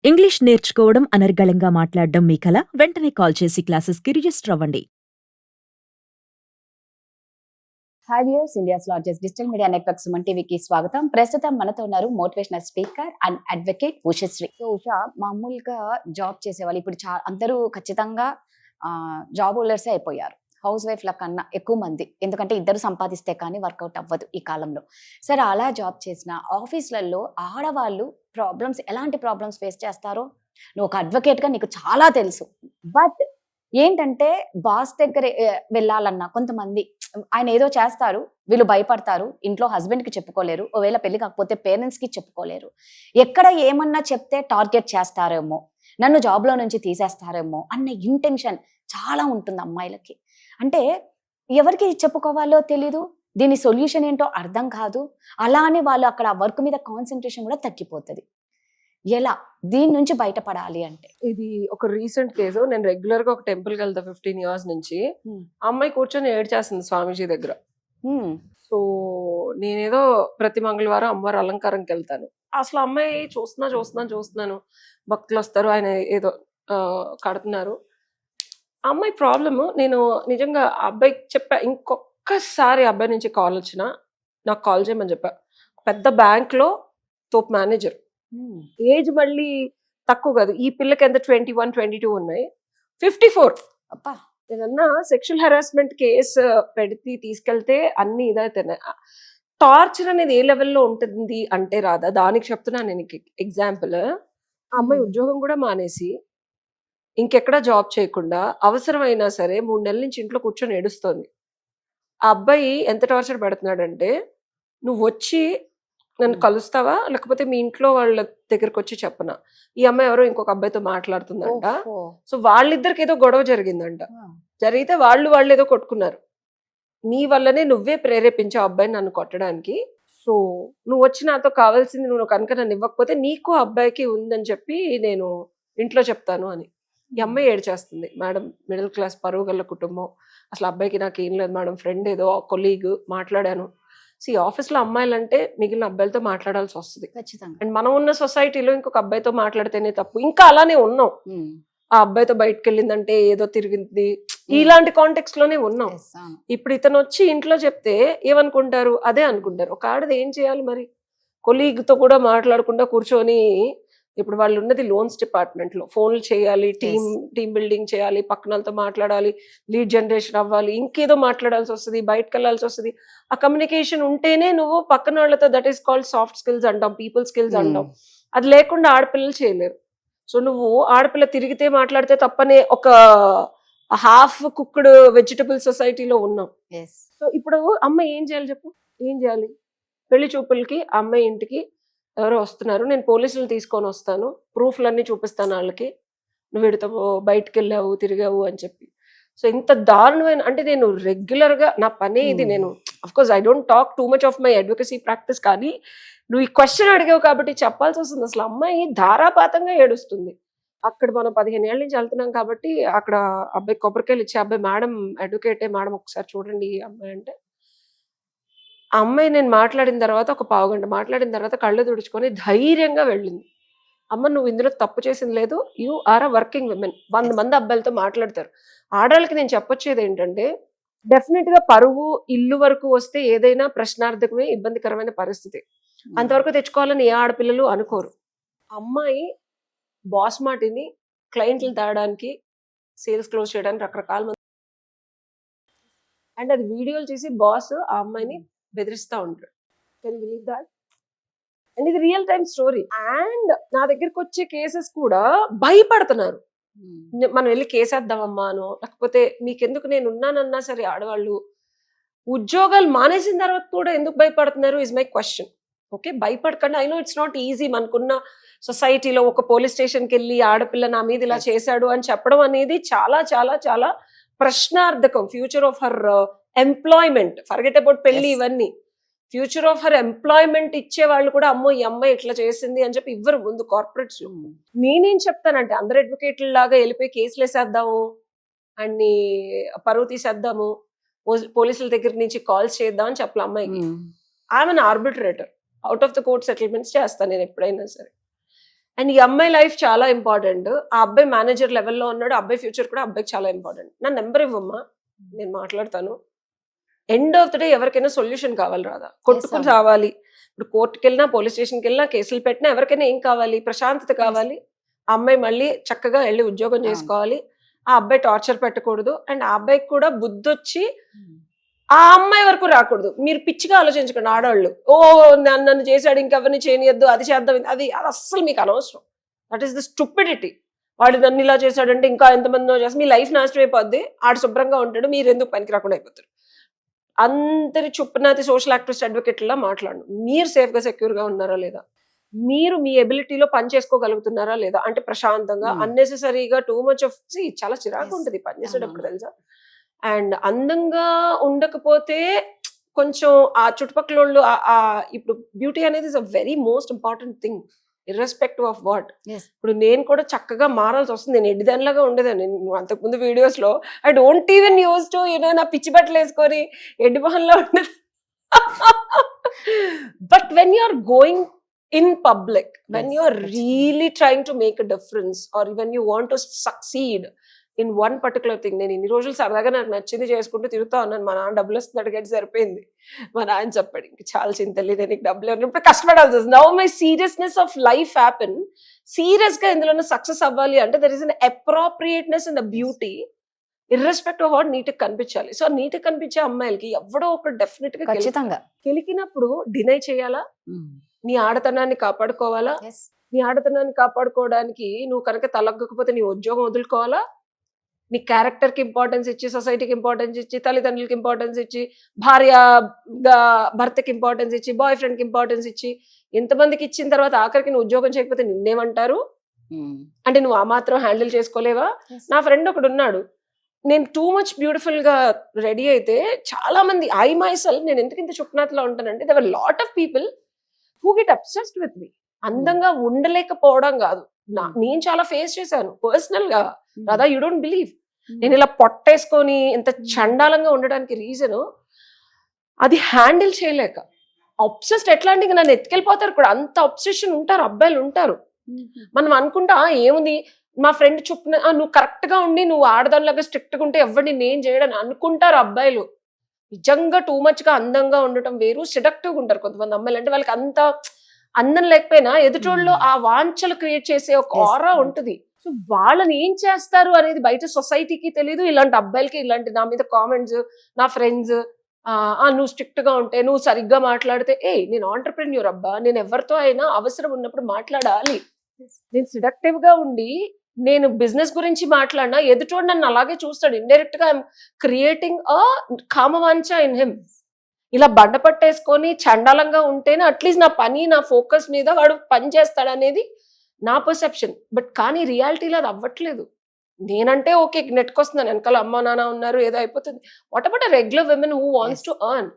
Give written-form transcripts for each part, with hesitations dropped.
English నేర్చుకోవడం అనర్గళంగా మాట్లాడడం మీ కల? వెంటనే కాల్ చేసి క్లాసెస్‌కి రిజిస్టర్ అవ్వండి. Hi viewers, India's largest digital media network Suman టీవీకి స్వాగతం. ప్రస్తుతం మనతో ఉన్నారు motivational speaker and advocate Ushasri. So Usha, మామూలుగా జాబ్ చేసేవాళ్ళు ఇప్పుడు అందరూ ఖచ్చితంగా జాబ్ హోల్డర్సే అయిపోయారు. హౌస్ వైఫ్ల కన్నా ఎక్కువ మంది, ఎందుకంటే ఇద్దరు సంపాదిస్తే కానీ వర్కౌట్ అవ్వదు ఈ కాలంలో. సరే, అలా జాబ్ చేసిన ఆఫీసులలో ఆడవాళ్ళు ఎలాంటి ప్రాబ్లమ్స్ ఫేస్ చేస్తారో నువ్వు ఒక అడ్వకేట్గా నీకు చాలా తెలుసు. బట్ ఏంటంటే బాస్ దగ్గర వెళ్ళాలన్నా కొంతమంది ఆయన ఏదో చేస్తారు, వీళ్ళు భయపడతారు, ఇంట్లో హస్బెండ్ కి చెప్పుకోలేరు, ఒకవేళ పెళ్లి కాకపోతే పేరెంట్స్ కి చెప్పుకోలేరు. ఎక్కడ ఏమన్నా చెప్తే టార్గెట్ చేస్తారేమో, నన్ను జాబ్ లో నుంచి తీసేస్తారేమో అన్న ఇంటెన్షన్ చాలా ఉంటుంది అమ్మాయిలకి. అంటే ఎవరికి చెప్పుకోవాలో తెలీదు, దీని సొల్యూషన్ ఏంటో అర్థం కాదు. అలా అని వాళ్ళు అక్కడ వర్క్ మీద కాన్సన్ట్రేషన్ కూడా తగ్గిపోతుంది. ఎలా దీని నుంచి బయటపడాలి అంటే? ఇది ఒక రీసెంట్ కేసు. నేను రెగ్యులర్ గా ఒక టెంపుల్ కి వెళ్తా 15 years నుంచి. అమ్మాయి కూర్చొని ఏడ్చేస్తుంది స్వామీజీ దగ్గర. సో నేనేదో ప్రతి మంగళవారం అమ్మవారి అలంకారంకి వెళ్తాను. అసలు అమ్మాయి చూస్తున్నాను, భక్తులు వస్తారు, ఆయన ఏదో కడుతున్నారు. అమ్మాయి ప్రాబ్లమ్ నేను నిజంగా అబ్బాయికి చెప్పా, ఇంకొకసారి అబ్బాయి నుంచి కాల్ వచ్చినా నాకు కాల్ చేయమని చెప్పా. పెద్ద బ్యాంక్ లో టాప్ మేనేజర్, ఏజ్ మళ్ళీ తక్కువ కాదు. ఈ పిల్లకి ఎంత 21, 22 ఉన్నాయి, 54. అప్పా, ఏదన్నా సెక్షువల్ హెరాస్మెంట్ కేసు పెడితే తీసుకెళ్తే అన్ని ఇదైతున్నాయి. టార్చర్ అనేది ఏ లెవెల్లో ఉంటుంది అంటే రాదా, దానికి చెప్తున్నా నేను ఎగ్జాంపుల్. ఆ అమ్మాయి ఉద్యోగం కూడా మానేసి ఇంకెక్కడా జాబ్ చేయకుండా అవసరమైనా సరే 3 నెలల నుంచి ఇంట్లో కూర్చొని ఏడుస్తోంది. ఆ అబ్బాయి ఎంత టార్చర్ పెడుతున్నాడంటే, నువ్వు వచ్చి నన్ను కలుస్తావా, లేకపోతే మీ ఇంట్లో వాళ్ళ దగ్గరకు వచ్చి చెప్పనా. ఈ అమ్మాయి ఎవరో ఇంకొక అబ్బాయితో మాట్లాడుతుందంట. సో వాళ్ళిద్దరికి ఏదో గొడవ జరిగిందంట. జరిగితే వాళ్ళు ఏదో కొట్టుకున్నారు. నీ వల్లనే నువ్వే ప్రేరేపించావు అబ్బాయిని నన్ను కొట్టడానికి. సో నువ్వు వచ్చి నాతో కావాల్సింది నువ్వు కనుక నన్ను ఇవ్వకపోతే నీకు అబ్బాయికి ఉందని చెప్పి నేను ఇంట్లో చెప్తాను అని. ఈ అమ్మాయి ఏడ్చేస్తుంది. మేడం, మిడిల్ క్లాస్ పరువు గల కుటుంబం, అసలు అబ్బాయికి నాకు ఏం లేదు మేడం, ఫ్రెండ్ ఏదో కొలీగ్ మాట్లాడాను. ఆఫీస్ లో అమ్మాయిలంటే మిగిలిన అబ్బాయిలతో మాట్లాడాల్సి వస్తుంది ఖచ్చితంగా. అండ్ మనం ఉన్న సొసైటీలో ఇంకొక అబ్బాయితో మాట్లాడితేనే తప్పు, ఇంకా అలానే ఉన్నాం. ఆ అబ్బాయితో బయటకు వెళ్ళిందంటే ఏదో తిరిగింది, ఇలాంటి కాంటెక్స్ట్ లోనే ఉన్నాం. ఇప్పుడు ఇతను వచ్చి ఇంట్లో చెప్తే ఏమనుకుంటారు, అదే అనుకుంటారు. ఒక ఆడది ఏం చేయాలి మరి? కొలీగ్ తో కూడా మాట్లాడకుండా కూర్చొని, ఇప్పుడు వాళ్ళు ఉన్నది లోన్స్ డిపార్ట్మెంట్ లో, ఫోన్లు చేయాలి, టీమ్ బిల్డింగ్ చేయాలి, పక్కనతో మాట్లాడాలి, లీడ్ జనరేషన్ అవ్వాలి, ఇంకేదో మాట్లాడాల్సి వస్తుంది, బయటకు వెళ్ళాల్సి వస్తుంది. ఆ కమ్యూనికేషన్ ఉంటేనే నువ్వు పక్కన వాళ్ళతో, that is called soft skills అంటాం, పీపుల్ స్కిల్స్ అంటాం. అది లేకుండా ఆడపిల్లలు చేయలేరు. సో నువ్వు ఆడపిల్ల తిరిగితే మాట్లాడితే తప్పనే ఒక హాఫ్ కుక్డ్ వెజిటబుల్ సొసైటీలో ఉన్నాం. సో ఇప్పుడు అమ్మాయి ఏం చేయాలి చెప్పు? ఏం చేయాలి? పెళ్లి చూపులకి అమ్మాయి ఇంటికి ఎవరో వస్తున్నారు, నేను పోలీసులు తీసుకొని వస్తాను, ప్రూఫ్లన్నీ చూపిస్తాను వాళ్ళకి, నువ్వు వీడితో బయటకు వెళ్ళావు, తిరిగావు అని చెప్పి. సో ఇంత దారుణమైన, అంటే నేను రెగ్యులర్ గా నా పనే ఇది. నేను of course I don't talk two much of my advocacy practice, కానీ నువ్వు ఈ క్వశ్చన్ అడిగావు కాబట్టి చెప్పాల్సి వస్తుంది. అసలు అమ్మాయి ధారాపాతంగా ఏడుస్తుంది. అక్కడ మనం 15 ఏళ్ళ నుంచి వెళ్తున్నాం కాబట్టి అక్కడ అబ్బాయి కొబ్బరికాయలు ఇచ్చే అబ్బాయి, మేడం అడ్వకేటే మేడం, ఒకసారి చూడండి ఈ అమ్మాయి అంటే, ఆ అమ్మాయి నేను మాట్లాడిన తర్వాత ఒక 15 గంట మాట్లాడిన తర్వాత కళ్ళు తుడుచుకొని ధైర్యంగా వెళ్ళింది. అమ్మ, నువ్వు ఇందులో తప్పు చేసింది లేదు, you are a working women. 100 మంది అబ్బాయిలతో మాట్లాడతారు. ఆడవాళ్ళకి నేను చెప్పొచ్చేది ఏంటంటే, డెఫినెట్ గా పరువు ఇల్లు వరకు వస్తే ఏదైనా ప్రశ్నార్థకమే, ఇబ్బందికరమైన పరిస్థితి. అంతవరకు తెచ్చుకోవాలని ఏ ఆడపిల్లలు అనుకోరు. అమ్మాయి బాస్ మాటిని క్లయింట్లు తేడానికి, సేల్స్ క్లోజ్ చేయడానికి రకరకాల మంది, అండ్ అది వీడియోలు చేసి బాస్ ఆ అమ్మాయిని బెదిరిస్తా ఉంటాడు. Can you believe that? And ఇది రియల్ టైమ్ స్టోరీ. అండ్ నా దగ్గరకు వచ్చే కేసెస్ కూడా భయపడుతున్నారు, మనం వెళ్ళి కేసేద్దామమ్మానో, లేకపోతే మీకెందుకు, నేను ఉన్నానన్నా సరే ఆడవాళ్ళు ఉద్యోగాలు మానేసిన తర్వాత కూడా ఎందుకు భయపడుతున్నారు ఇస్ మై క్వశ్చన్. ఓకే, భయపడకండి. I know it's not easy. మనకున్న సొసైటీలో ఒక పోలీస్ స్టేషన్కి వెళ్ళి ఆడపిల్ల నా మీద ఇలా చేశాడు అని చెప్పడం అనేది చాలా చాలా చాలా ప్రశ్నార్థకం. Future of her employment, forget about పెళ్లి, ఇవన్నీ ఫ్యూచర్ ఆఫ్ హర్ ఎంప్లాయ్మెంట్ ఇచ్చే వాళ్ళు కూడా అమ్మో ఈ అమ్మాయి ఇట్లా చేసింది అని చెప్పి ఇవ్వరు ముందు కార్పొరేట్స్. నేనేం చెప్తానంటే, అందరు అడ్వకేట్ల లాగా వెళ్ళిపోయి కేసులు వేసేద్దాము, అన్ని పరువు తీసేద్దాము, పోలీసుల దగ్గర నుంచి కాల్స్ చేద్దాం అని చెప్పలే అమ్మాయికి. I'm an arbitrator, out of the court settlements చేస్తాను నేను ఎప్పుడైనా సరే. అండ్ ఈ అమ్మాయి లైఫ్ చాలా ఇంపార్టెంట్. ఆ అబ్బాయి మేనేజర్ లెవెల్లో ఉన్నాడు, ఆ అబ్బాయి ఫ్యూచర్ కూడా అబ్బాయికి చాలా ఇంపార్టెంట్. నా నెంబర్ ఇవ్వమ్మా, నేను మాట్లాడతాను. ఎండ్ ఆఫ్ ద డే ఎవరికైనా సొల్యూషన్ కావాలి రాదా, కొట్టుకుని రావాలి. ఇప్పుడు కోర్టుకి వెళ్ళినా, పోలీస్ స్టేషన్కి వెళ్ళినా, కేసులు పెట్టినా ఎవరికైనా ఏం కావాలి, ప్రశాంతత కావాలి. ఆ అమ్మాయి మళ్ళీ చక్కగా వెళ్ళి ఉద్యోగం చేసుకోవాలి, ఆ అబ్బాయి టార్చర్ పెట్టకూడదు, అండ్ ఆ అబ్బాయికి కూడా బుద్ధి వచ్చి ఆ అమ్మాయి వరకు రాకూడదు. మీరు పిచ్చిగా ఆలోచించకండి ఆడవాళ్ళు, ఓ నన్ను చేశాడు ఇంకెవరిని చేయనియద్దు, అది చేద్దాం, అది అస్సలు మీకు అనవసరం. That is the stupidity. వాడు నన్ను ఇలా చేశాడంటే ఇంకా ఎంతమందినో చేసి మీ లైఫ్ నాశనం అయిపోద్ది, ఆడు శుభ్రంగా ఉంటాడు, మీరు ఎందుకు పనికి రాకుండా అయిపోతారు. అందరి చుప్పనాతి సోషల్ యాక్టివిస్ట్ అడ్వకేట్లా మాట్లాడు. మీరు సేఫ్గా సెక్యూర్గా ఉన్నారా లేదా, మీరు మీ ఎబిలిటీలో పని చేసుకోగలుగుతున్నారా లేదా, అంటే ప్రశాంతంగా అన్నెసెసరీగా టూ మచ్ ఆఫ్ చాలా చిరాకు ఉంటుంది పని చేసేటప్పుడు తెలుసా. అండ్ అందంగా ఉండకపోతే కొంచెం ఆ చుట్టుపక్కల వాళ్ళు ఇప్పుడు బ్యూటీ అనేది is a very most important thing irrespective of what. ఇప్పుడు నేను కూడా చక్కగా మారాల్సి వస్తుంది. నేను ఎడ్డిదానిలాగా ఉండేదాన్ని అంతకుముందు వీడియోస్ లో. I don't even use to నా పిచ్చి బట్టలు వేసుకొని ఎడ్డి మొహంలో ఉండేది. But when you are going in public, when you are really trying to make a difference, or when you want to succeed in one particular thing. నేను ఇన్ని రోజులు సరదాగా నాకు నచ్చింది చేసుకుంటూ తిరుగుతా ఉన్నాను. మా నాన్న డబ్బులు వస్తుంది అడిగేది సరిపోయింది. మా నాన్న చెప్పాడు, ఇంక చాలా చింతలే, నేను డబ్బులు ఉన్నప్పుడు కష్టపడాల్సి వస్తుంది. Now my seriousness of life happen. Serious గా ఇందులో సక్సెస్ అవ్వాలి అంటే there is an appropriateness in the beauty, irrespective of what neat కనిపించాలి. సో నీట్ కనిపించే అమ్మాయిలకి ఎవడో ఒక డెఫినెట్ గా గెలికినప్పుడు డినై చేయాలా, నీ ఆడతనాన్ని కాపాడుకోవాలా. నీ ఆడతనాన్ని కాపాడుకోవడానికి నువ్వు కనుక తలగ్గకపోతే నీ ఉద్యోగం వదులుకోవాలా, నీ క్యారెక్టర్ కి ఇంపార్టెన్స్ ఇచ్చి, సొసైటీకి ఇంపార్టెన్స్ ఇచ్చి, తల్లిదండ్రులకి ఇంపార్టెన్స్ ఇచ్చి, భర్తకి ఇంపార్టెన్స్ ఇచ్చి, బాయ్ ఫ్రెండ్ కి ఇంపార్టెన్స్ ఇచ్చి, ఎంతమందికి ఇచ్చిన తర్వాత ఆఖరికి నువ్వు ఉద్యోగం చేయకపోతే నిన్నేమంటారు అంటే నువ్వు ఆ మాత్రం హ్యాండిల్ చేసుకోలేవా. నా ఫ్రెండ్ ఒకడు ఉన్నాడు, నేను టూ మచ్ బ్యూటిఫుల్ గా రెడీ అయితే చాలా మంది, ఐ మై సెల్ఫ్, నేను ఎందుకు ఇంత చుక్నాథ్లో ఉంటానంటే there were lot of people who get obsessed with me. అందంగా ఉండలేకపోవడం కాదు, నేను చాలా ఫేస్ చేశాను పర్సనల్ గా రాదా, యూ డోంట్ బిలీవ్. నేను ఇలా పొట్టేసుకొని ఇంత చండాలంగా ఉండడానికి రీజన్ అది హ్యాండిల్ చేయలేక. అబ్సెస్డ్ ఎట్లా అంటే నన్ను ఎత్తుకెళ్ళిపోతారు కూడా, అంత అబ్సెషన్ ఉంటారు అబ్బాయిలు ఉంటారు. మనం అనుకుంటా ఏముంది, మా ఫ్రెండ్ చొప్పున నువ్వు కరెక్ట్ గా ఉండి నువ్వు ఆడదానిలాగా స్ట్రిక్ట్ గా ఉంటే ఎవరిని నేను చేయడని అనుకుంటారు అబ్బాయిలు. నిజంగా టూ మచ్ గా అందంగా ఉండటం వేరు, సెడక్టివ్ ఉంటారు కొంతమంది అమ్మాయిలు. అంటే వాళ్ళకి అంత అందం లేకపోయినా ఎదుటోళ్ళు ఆ వాంఛలు క్రియేట్ చేసే ఒక ఆరా ఉంటుంది. సో వాళ్ళని ఏం చేస్తారు అనేది బయట సొసైటీకి తెలీదు. ఇలాంటి అబ్బాయిలకి ఇలాంటి నా మీద కామెంట్స్, నా ఫ్రెండ్స్, నువ్వు స్ట్రిక్ట్ గా ఉంటే, నువ్వు సరిగ్గా మాట్లాడితే, నేను ఆంటర్ప్రెన్యూర్ అబ్బా, నేను ఎవరితో అయినా అవసరం ఉన్నప్పుడు మాట్లాడాలి. నేను సెడక్టివ్ గా ఉండి నేను బిజినెస్ గురించి మాట్లాడినా ఎదుటోడు నన్ను అలాగే చూస్తాడు. ఇండైరెక్ట్ గా ఐఎమ్ క్రియేటింగ్ అ కామవాంఛ ఇన్ హిమ్. ఇలా బండ పట్టేసుకొని చండాలంగా ఉంటేనే అట్లీస్ట్ నా పని, నా ఫోకస్ మీద వాడు పని చేస్తాడు అనేది నా పర్సెప్షన్. బట్ కానీ రియాలిటీలో అది అవ్వట్లేదు. నేనంటే ఓకే నెట్టుకొస్తున్నాను, వెనకాల అమ్మ నాన్న ఉన్నారు, ఏదో అయిపోతుంది. What about a regular women who wants to earn?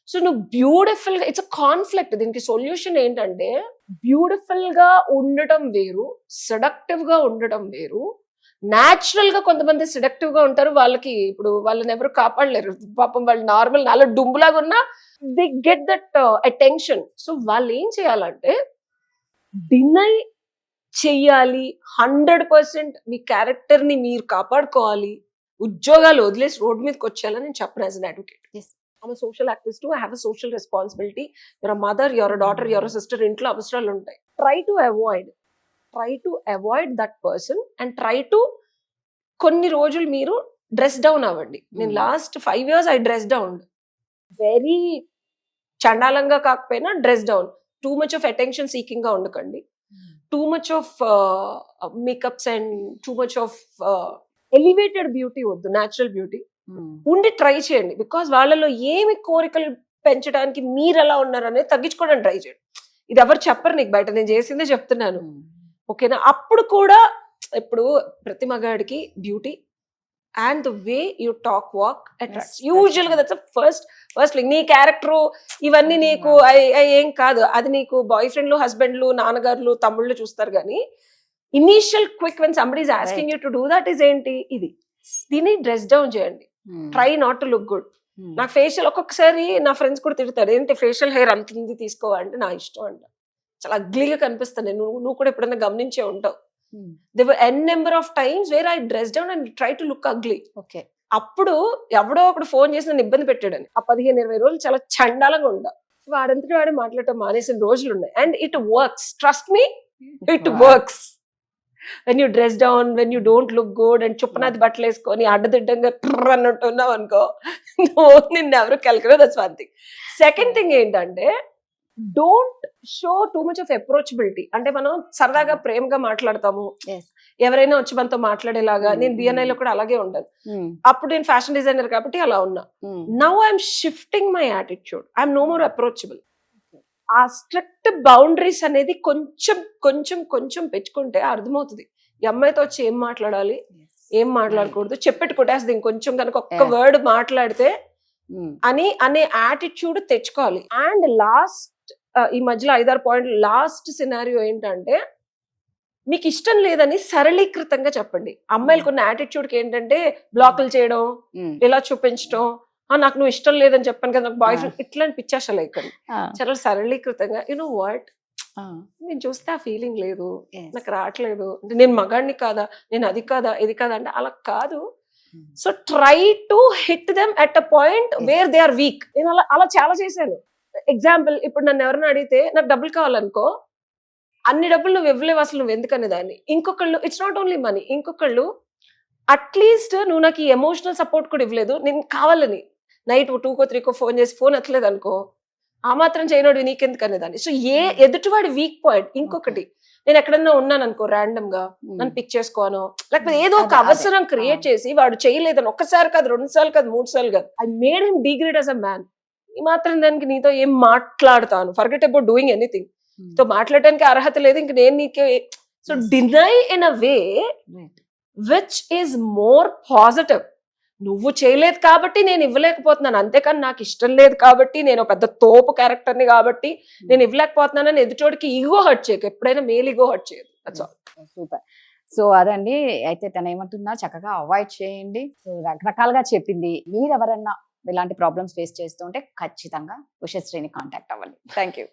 So నువ్వు బ్యూటిఫుల్ గా, ఇట్స్ అ కాన్ఫ్లిక్ట్. దీనికి సొల్యూషన్ ఏంటంటే బ్యూటిఫుల్ గా ఉండటం వేరు, సెడక్టివ్ గా ఉండటం వేరు. న్యాచురల్ గా కొంతమంది సెడక్టివ్ గా ఉంటారు, వాళ్ళకి ఇప్పుడు వాళ్ళని ఎవరు కాపాడలేరు పాపం. వాళ్ళు నార్మల్ నాలో డుంబులాగా ఉన్నా they get that attention. So వాళ్ళు ఏం చేయాలంటే డినై చెయ్యాలి, 100% మీ క్యారెక్టర్ ని మీరు కాపాడుకోవాలి, ఉద్యోగాలు వదిలేసి రోడ్ మీదకి వచ్చేయాలని నేను చెప్పను. As an advocate, I'm a social activist too. I have a social responsibility. You're a mother, you're a daughter, you're a sister. ఇంట్లో అవసరాలు ఉంటాయి. Try to avoid that person and try to కొన్ని రోజులు మీరు dress down అవ్వండి. నేను last 5 years I dress down. Very చండాలంగా కాకపోయినా dress down. Two much of attention seeking గా ఉండకండి. Two much of makeups and two much of elevated beauty వద్దు, న్యాచురల్ బ్యూటీ ఉండి ట్రై చేయండి. బికాస్ వాళ్ళలో ఏమి కోరికలు పెంచడానికి మీరు ఎలా ఉన్నారు అనేది తగ్గించుకోవడానికి ట్రై చేయండి. ఇది ఎవరు చెప్పరు నీకు బయట, నేను చేసిందే చెప్తున్నాను, ఓకేనా? అప్పుడు కూడా ఇప్పుడు ప్రతి మగాడికి beauty and the way you talk walk attracts. Usual గా దట్స్ ఫస్ట్ నీ క్యారెక్టర్ ఇవన్నీ నీకు ఏం కాదు, అది నీకు బాయ్ ఫ్రెండ్లు, హస్బెండ్లు, నాన్నగారులు, తమ్ముళ్ళు చూస్తారు. కానీ initial quick when somebody is asking you to do that is ఏంటి, ఇది దీన్ని డ్రెస్ డౌన్ చేయండి. Try not to look good. నాకు ఫేషియల్ ఒక్కొక్కసారి నా ఫ్రెండ్స్ కూడా తిడతారు, ఏంటి ఫేషియల్ హెయిర్ అంత ఉంది తీసుకోవాలంటే, నా ఇష్టం అంట. చాలా అగ్లీగా కనిపిస్తాను నేను. నువ్వు కూడా ఎప్పుడైనా గమనించే ఉంటావు. There were n number of times where I dress down and try to look ugly. Okay. అప్పుడు ఎవడో ఒకడు ఫోన్ చేసి నన్ను ఇబ్బంది పెట్టాడని ఆ 15-20 రోజులు చాలా చండాలంగా ఉండా. వాడంతటి వాడే మాట్లాడటం మానేసిన రోజులు ఉన్నాయి. And it works, trust me, it works. When you dress down, when you don't look good and చుప్పనాది బట్టలు వేసుకొని అడ్డదిడ్డంగా ట్రర్ అన్నట్టు ఉన్నావు అనుకో, నిన్ను ఎవరు కెలకరు. That's one thing. Second thing ఏంటంటే, don't show too much of approachability. అంటే మనం సరదాగా ప్రేమగా మాట్లాడతాము, ఎవరైనా వచ్చి మనతో మాట్లాడేలాగా. నేను BNI లో కూడా అలాగే ఉండాలి. అప్పుడు నేను ఫ్యాషన్ డిజైనర్ కాబట్టి అలా ఉన్నా. Now I'm shifting my attitude. I'm no more approachable. ఆ స్ట్రిక్ట్ బౌండరీస్ అనేది కొంచెం కొంచెం కొంచెం పెంచుకుంటే అర్థమవుతుంది ఈ అమ్మాయితో వచ్చి ఏం మాట్లాడాలి, ఏం మాట్లాడకూడదు, చెప్పెట్టు కొట్టేస్తుంది ఇంకొంచెం కనుక ఒక్క వర్డ్ మాట్లాడితే అని అనే యాటిట్యూడ్ తెచ్చుకోవాలి. అండ్ లాస్ట్ ఈ మధ్యలో 5-6 పాయింట్లు. లాస్ట్ సినారియో ఏంటంటే, మీకు ఇష్టం లేదని సరళీకృతంగా చెప్పండి. అమ్మాయిలకు ఉన్న యాటిట్యూడ్కి ఏంటంటే బ్లాకులు చేయడం, ఇలా చూపించడం, నాకు నువ్వు ఇష్టం లేదని చెప్పాను కదా నాకు బాయ్ ఫ్రెండ్, ఇట్లాంటి పిచ్చాషలు ఇక్కడ. చాలా సరళీకృతంగా, యు నో వాట్, నేను చూస్తే ఆ ఫీలింగ్ లేదు, నాకు రావట్లేదు, నేను మగాడిని కాదా, నేను అది కాదా ఇది కాదా అంటే అలా కాదు. So try to hit them at a point where they are weak. నేను అలా చాలా చేశాను. ఎగ్జాంపుల్, ఇప్పుడు నన్ను ఎవరైనా అడిగితే నాకు డబ్బులు కావాలనుకో, అన్ని డబ్బులు నువ్వు ఇవ్వలేవు అసలు, నువ్వు ఎందుకనే దాన్ని. ఇంకొకళ్ళు, ఇట్స్ నాట్ ఓన్లీ మనీ, ఇంకొకళ్ళు అట్లీస్ట్ నువ్వు నాకు ఈ ఎమోషనల్ సపోర్ట్ కూడా ఇవ్వలేదు, నేను కావాలని నైట్ 2కో 3కో ఫోన్ చేసి ఫోన్ ఎత్తలేదు అనుకో, ఆ మాత్రం చేయనోడు నీకెందుకు అనేదాన్ని. సో ఎదుటివాడి వీక్ పాయింట్. ఇంకొకటి, నేను ఎక్కడన్నా ఉన్నాను అనుకో, ర్యాండమ్ గా నన్ను పిక్ చేసుకోను, లేకపోతే ఏదో ఒక అవసరం క్రియేట్ చేసి వాడు చేయలేదని ఒక్కసారి కాదు, 2 సార్లు కాదు, 3 సార్లు కాదు, I made him degrade as a man. ఈ మాత్రం దానికి నీతో ఏం మాట్లాడతాను, ఫర్గెట్ అబౌట్ డూయింగ్ ఎనీథింగ్. తో మాట్లాడడానికి అర్హత లేదు ఇంక నేను నీకే. So deny in a way which is more positive. నువ్వు చేయలేదు కాబట్టి నేను ఇవ్వలేకపోతున్నాను, అంతేకాని నాకు ఇష్టం లేదు కాబట్టి, నేను పెద్ద తోపు క్యారెక్టర్ని కాబట్టి నేను ఇవ్వలేకపోతున్నానని ఎదుటోడికి ఈగో హర్ట్ చేయకు. ఎప్పుడైనా మేల్ ఈగో హర్ట్ చేయదు. సూపర్. సో అదండి, అయితే తను ఏమంటున్నా చక్కగా అవాయిడ్ చేయండి. సో రకరకాలుగా చెప్పింది. మీరు ఎవరన్నా ఇలాంటి ప్రాబ్లమ్స్ ఫేస్ చేస్తుంటే ఖచ్చితంగా ఉషశ్రీని కాంటాక్ట్ అవ్వండి. Thank you.